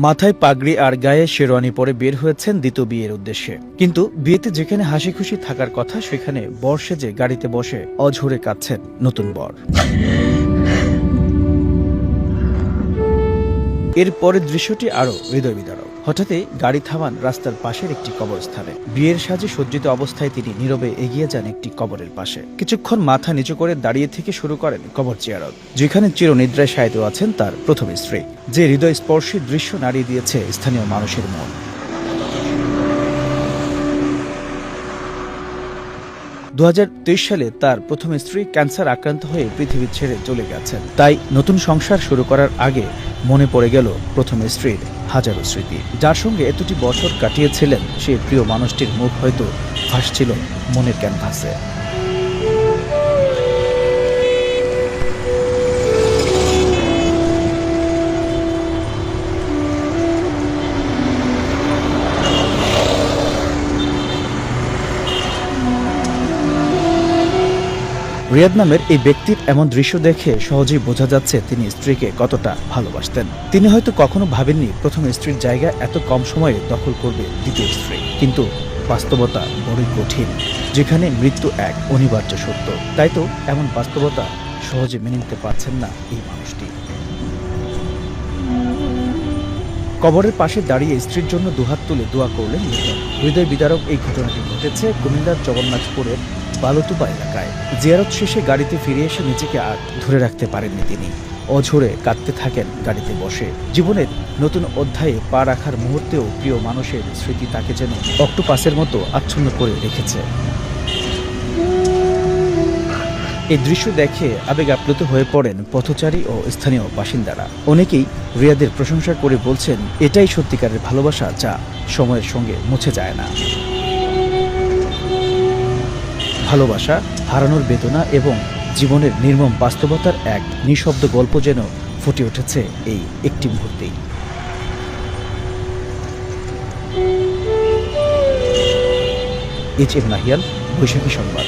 মাথায় পাগড়ি আর গায়ে শেরওয়ানি পরে বের হয়েছেন দ্বিতীয় বিয়ের উদ্দেশ্যে। কিন্তু বিয়েতে যেখানে হাসি খুশি থাকার কথা সেখানে বর সেজে গাড়িতে বসে অঝরে কাঁদছেন নতুন বর। এর পরের দৃশ্যটি আরও হৃদয় বিদারক। হঠাৎই গাড়ি থামান রাস্তার পাশের একটি কবরস্থানে। বিয়ের সাজে সজ্জিত অবস্থায় তিনি নীরবে এগিয়ে যান একটি কবরের পাশে। কিছুক্ষণ মাথা নিচু করে দাঁড়িয়ে থেকে শুরু করেন কবর জিয়ারত, যেখানে চিরনিদ্রায় শায়িত আছেন তার প্রথম স্ত্রী, যে হৃদয়স্পর্শী দৃশ্য নাড়িয়ে দিয়েছে স্থানীয় মানুষের মন। 2023 সালে তার প্রথম স্ত্রী ক্যান্সার আক্রান্ত হয়ে পৃথিবী ছেড়ে চলে গেছেন। তাই নতুন সংসার শুরু করার আগে মনে পড়ে গেল প্রথম স্ত্রীর হাজারো স্মৃতি। যার সঙ্গে এতটি বছর কাটিয়েছিলেন সেই প্রিয় মানুষটির মুখ হয়তো ভাসছিল মনের ক্যানভাসে। রিয়াদ নামের এই ব্যক্তির এমন দৃশ্য দেখে সহজেই বোঝা যাচ্ছে তিনি স্ত্রীকে কতটা ভালোবাসতেন। তিনি হয়তো কখনো ভাবেননি প্রথম স্ত্রীর জায়গা এত কম সময়ে দখল করবে দ্বিতীয় স্ত্রী। কিন্তু বাস্তবতা বড়ই কঠিন, যেখানে মৃত্যু এক অনিবার্য সত্য। তাই তো এমন বাস্তবতা সহজে মেনে নিতে পারছেন না এই মানুষটি। কবরের পাশে দাঁড়িয়ে স্ত্রীর জন্য দুহাত তুলে দোয়া করলেন লিটন। হৃদয় বিদারক এই ঘটনাটি ঘটেছে কুমিল্লার জগন্নাথপুরের বালুতুবা এলাকায়। জিয়ারত শেষে গাড়িতে ফিরে এসে নিজেকে আর ধরে রাখতে পারেননি তিনি। অঝরে কাঁদতে থাকেন গাড়িতে বসে। জীবনের নতুন অধ্যায়ে পা রাখার মুহূর্তেও প্রিয় মানুষের স্মৃতি তাকে যেন অক্টোপাসের মতো আচ্ছন্ন করে রেখেছে। এই দৃশ্য দেখে আবেগ আপ্লুত হয়ে পড়েন পথচারী ও স্থানীয় বাসিন্দারা। অনেকেই রিয়াদের প্রশংসা করে বলছেন, এটাই সত্যিকারের ভালোবাসা, যা সময়ের সঙ্গে মুছে যায় না। ভালোবাসা, হারানোর বেদনা এবং জীবনের নির্মম বাস্তবতার এক নিঃশব্দ গল্প যেন ফুটে উঠেছে এই একটি মুহূর্তেই। এইচ এম নাহিয়াল, বৈশাখী সংবাদ।